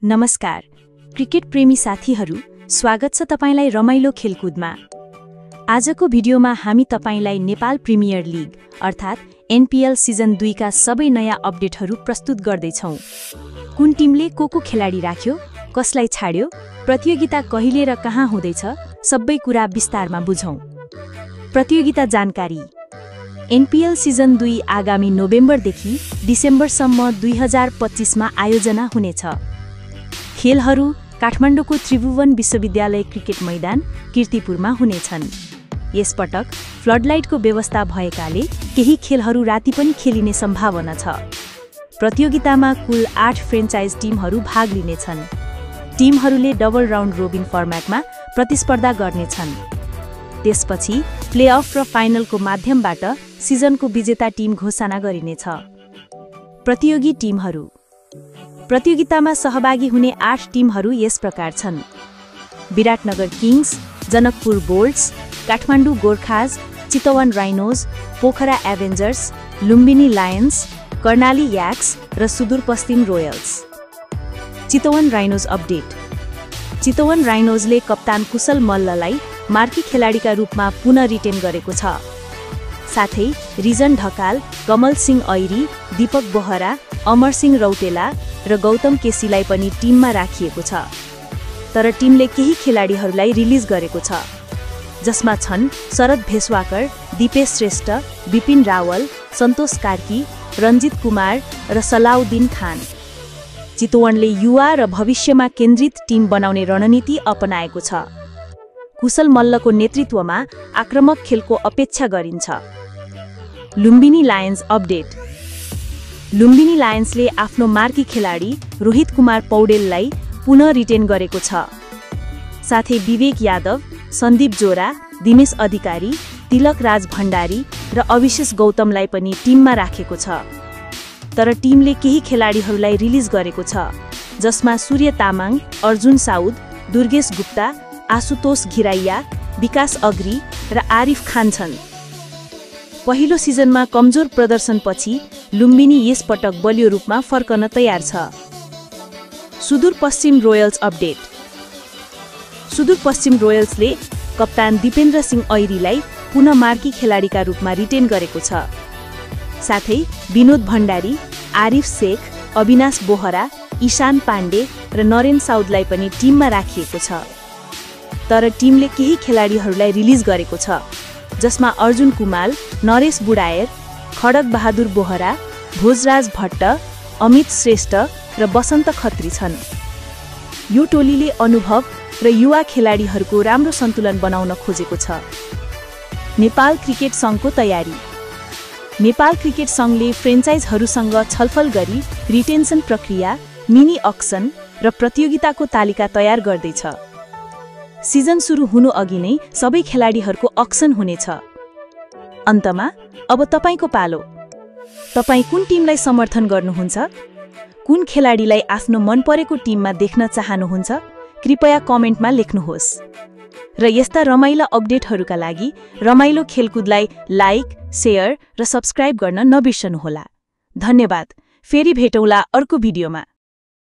नमस्कार क्रिकेट प्रेमी साथीहरू, स्वागत छ तपाईलाई रमाइलो खेलकुदमा। आजको भिडियोमा हामी तपाईलाई नेपाल प्रिमियर लिग अर्थात् एनपीएल सिजन 2 का सबै नयाँ अपडेटहरू प्रस्तुत गर्दैछौँ। कुन टिमले को खेलाडी राख्यो, कसलाई छाड्यो, प्रतियोगिता कहिले र कहाँ हुँदैछ, सबै कुरा विस्तारमा बुझौँ। प्रतियोगिता जानकारी। एनपीएल सिजन 2 आगामी नोभेम्बरदेखि डिसेम्बरसम्म 2025 मा आयोजना हुनेछ। खेलहरू काठमाडौँको त्रिभुवन विश्वविद्यालय क्रिकेट मैदान कीर्तिपुरमा हुनेछन्। यसपटक फ्लडलाइटको व्यवस्था भएकाले केही खेलहरू राति पनि खेलिने सम्भावना छ। प्रतियोगितामा कुल 8 फ्रेन्चाइज टिमहरू भाग लिनेछन्। टिमहरूले डबल राउन्ड रोबिन फर्मेटमा प्रतिस्पर्धा गर्नेछन्। त्यसपछि प्लेअफ र फाइनलको माध्यमबाट सिजनको विजेता टिम घोषणा गरिनेछ। प्रतियोगी टिमहरू। प्रतियोगितामा सहभागी हुने 8 टिमहरू यस प्रकार छन्: Biratnagar Kings, Janakpur Bolts, Kathmandu Gorkhas, Chitwan Rhinos, Pokhara Avengers, Lumbini Lions, Karnali Yaks र Sudurpaschim Royals. Chitwan Rhinos update. Chitwan राइनोजले कप्तान कुशल मल्ललाई मार्की खेलाडीका रूपमा पुनः रिटेन गरेको छ। साथै रिजन ढकाल, कमल सिंह ऐरी, दीपक बोहरा, अमर सिंह रौतेला र गौतम केसीलाई पनि टिममा राखिएको छ। तर टिमले केही खेलाडीहरूलाई रिलिज गरेको छ, जसमा छन् शरद भेसवाकर, दीपेश श्रेष्ठ, विपिन रावल, सन्तोष कार्की, रञ्जित कुमार र सलाउद्दिन खान। चितवनले युवा र भविष्यमा केन्द्रित टिम बनाउने रणनीति अपनाएको छ। कुशल मल्लको नेतृत्वमा आक्रामक खेलको अपेक्षा गरिन्छ। Lumbini Lions update. लुम्बिनी लायन्सले आफ्नो मार्की खेलाडी रोहित कुमार पौडेललाई पुनः रिटेन गरेको छ। साथै विवेक यादव, सन्दीप जोरा, दिनेश अधिकारी, तिलक राज भण्डारी र अभिषेक गौतमलाई पनि टिममा राखेको छ। तर टिमले केही खेलाडीहरूलाई रिलिज गरेको छ, जसमा सूर्य तामाङ, अर्जुन साउद, दुर्गेश गुप्ता, आशुतोष घिराइया, विकास अग्री र आरिफ खान छन्। पहिलो सिजनमा कमजोर प्रदर्शनपछि लुम्बिनी यसपटक बलियो रूपमा फर्कन तयार छ। Sudurpaschim Royals update. सुदूरपश्चिम रोयल्सले कप्तान दीपेन्द्र सिंह ऐरीलाई पुनः मार्की खेलाडीका रूपमा रिटेन गरेको छ। साथै विनोद भण्डारी, आरिफ शेख, अविनाश बोहरा, ईशान पाण्डे र नरेन साउदलाई पनि टिममा राखिएको छ। तर टिमले केही खेलाडीहरूलाई रिलिज गरेको छ, जसमा अर्जुन कुमाल, नरेश बुढायर, खडक बहादुर बोहरा, भोजराज भट्ट, अमित श्रेष्ठ र बसन्त खत्री छन्। यो टोलीले अनुभव र युवा खेलाडीहरूको राम्रो सन्तुलन बनाउन खोजेको छ। नेपाल क्रिकेट सङ्घको तयारी। नेपाल क्रिकेट सङ्घले फ्रेन्चाइजहरूसँग छलफल गरी रिटेन्सन प्रक्रिया, मिनी अक्सन र प्रतियोगिताको तालिका तयार गर्दैछ। सिजन सुरु हुनु अघि नै सबै खेलाडीहरूको अक्सन हुनेछ। अन्तमा अब तपाईको पालो। तपाई कुन टिमलाई समर्थन गर्नुहुन्छ? कुन खेलाडीलाई आफ्नो मन परेको टिममा देख्न चाहनुहुन्छ? कृपया कमेन्टमा लेख्नुहोस्। र यस्ता रमाइला अपडेटहरूका लागि रमाइलो खेलकुदलाई लाइक, शेयर र सब्स्क्राइब गर्न नबिर्सनुहोला। धन्यवाद। फेरि भेटौँला अर्को भिडियोमा।